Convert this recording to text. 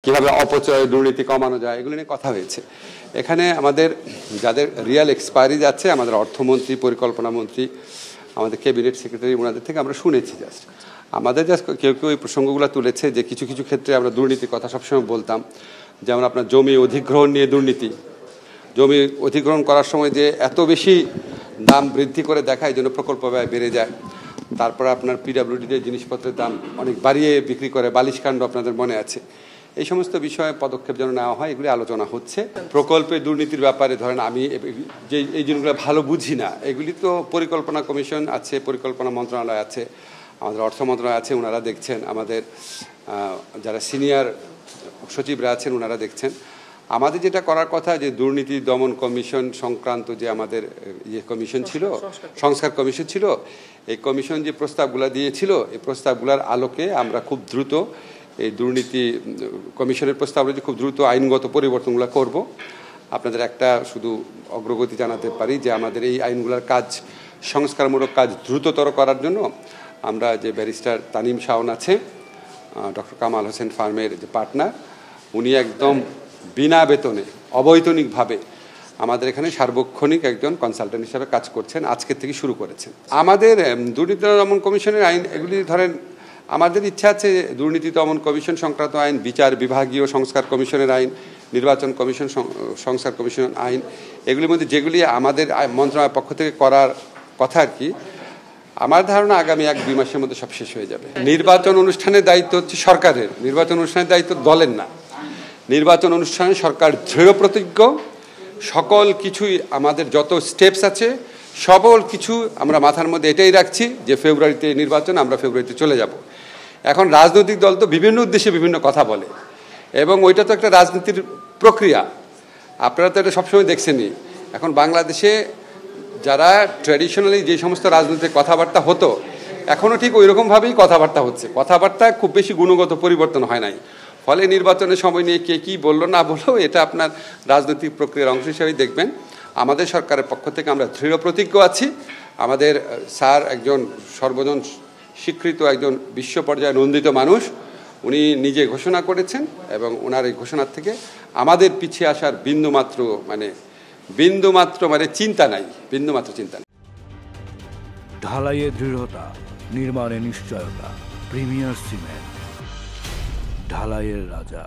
কীভাবে অপচয় দুর্নীতি কমানো যায় এগুলো নিয়ে কথা হয়েছে। এখানে আমাদের যাদের রিয়াল এক্সপায়ারি যাচ্ছে আমাদের অর্থমন্ত্রী, পরিকল্পনা মন্ত্রী, আমাদের ক্যাবিনেট সেক্রেটারি, ওনাদের থেকে আমরা শুনেছি। জাস্ট আমাদের জাস্ট কেউ কেউ এই প্রসঙ্গগুলো তুলেছে যে কিছু কিছু ক্ষেত্রে আমরা দুর্নীতির কথা সবসময় বলতাম, যেমন আপনার জমি অধিগ্রহণ নিয়ে দুর্নীতি, জমি অধিগ্রহণ করার সময় যে এত বেশি দাম বৃদ্ধি করে দেখায় জন্য প্রকল্প ব্যয় বেড়ে যায়। তারপর আপনার পিডাব্লিউডিতে জিনিসপত্রের দাম অনেক বাড়িয়ে বিক্রি করে, বালিশকাণ্ড আপনাদের মনে আছে। এই সমস্ত বিষয়ে পদক্ষেপ যেন নেওয়া হয়, এগুলি আলোচনা হচ্ছে। প্রকল্পে দুর্নীতির ব্যাপারে ধরেন আমি যে এই জিনিসগুলো ভালো বুঝি না, এগুলি তো পরিকল্পনা কমিশন আছে, পরিকল্পনা মন্ত্রণালয় আছে, আমাদের অর্থ মন্ত্রণালয় আছে, ওনারা দেখছেন। আমাদের যারা সিনিয়র সচিবরা আছেন ওনারা দেখছেন। আমাদের যেটা করার কথা যে দুর্নীতি দমন কমিশন সংক্রান্ত যে আমাদের কমিশন ছিল, সংস্কার কমিশন ছিল, এই কমিশন যে প্রস্তাবগুলো দিয়েছিল এই প্রস্তাবগুলোর আলোকে আমরা খুব দ্রুত এই দুর্নীতি কমিশনের প্রস্তাবগুলো খুব দ্রুত আইনগত পরিবর্তনগুলো করব। আপনাদের একটা শুধু অগ্রগতি জানাতে পারি যে আমাদের এই আইনগুলোর কাজ, সংস্কারমূলক কাজ দ্রুততর করার জন্য আমরা যে ব্যারিস্টার তানিম শাওন আছে, ডক্টর কামাল হোসেন ফার্মের যে পার্টনার, উনি একদম বিনা বেতনে অবৈতনিকভাবে আমাদের এখানে সার্বক্ষণিক একজন কনসালটেন্ট হিসাবে কাজ করছেন, আজকের থেকে শুরু করেছেন। আমাদের দুর্নীতি দমন কমিশনের আইন এগুলি ধরেন আমাদের ইচ্ছা আছে দুর্নীতি দমন কমিশন সংক্রান্ত আইন, বিচার বিভাগীয় সংস্কার কমিশনের আইন, নির্বাচন কমিশন সংস্কার কমিশন আইন, এগুলির মধ্যে যেগুলি আমাদের মন্ত্রণালয়ের পক্ষ থেকে করার কথা আর কি, আমার ধারণা আগামী 1-2 মাসের মধ্যে সব শেষ হয়ে যাবে। নির্বাচন অনুষ্ঠানের দায়িত্ব হচ্ছে সরকারের, নির্বাচন অনুষ্ঠানের দায়িত্ব দলের না। নির্বাচন অনুষ্ঠানে সরকার দৃঢ় প্রতিজ্ঞ, সকল কিছুই আমাদের যত স্টেপস আছে সকল কিছু আমরা মাথার মধ্যে এটাই রাখছি যে ফেব্রুয়ারিতে নির্বাচন, আমরা ফেব্রুয়ারিতে চলে যাব। এখন রাজনৈতিক দল তো বিভিন্ন উদ্দেশ্যে বিভিন্ন কথা বলে এবং ওইটা তো একটা রাজনীতির প্রক্রিয়া, আপনারা তো এটা সবসময় দেখছেনই। এখন বাংলাদেশে যারা ট্র্যাডিশনালি যে সমস্ত রাজনৈতিক কথাবার্তা হতো এখনও ঠিক ওই রকমভাবেই কথাবার্তা হচ্ছে, কথাবার্তা খুব বেশি গুণগত পরিবর্তন হয় নাই। ফলে নির্বাচনের সময় নিয়ে কে কী বললো না বললো এটা আপনার রাজনৈতিক প্রক্রিয়ার অংশ হিসেবেই দেখবেন। আমাদের সরকারের পক্ষ থেকে আমরা দৃঢ় প্রতিজ্ঞ আছি। আমাদের স্যার একজন সর্বজন স্বীকৃত একজন বিশ্ব পর্যায়ে নন্দিত মানুষ, উনি নিজে ঘোষণা করেছেন এবং ওনার এই ঘোষণার থেকে আমাদের পিছিয়ে আসার বিন্দুমাত্র মানে চিন্তা নাই, বিন্দুমাত্র চিন্তা নাই। ঢালাইয়ে দৃঢ়তা, নির্মাণে নিশ্চয়তা, প্রিমিয়ার সিমেন্ট, ঢালাইয়ের রাজা।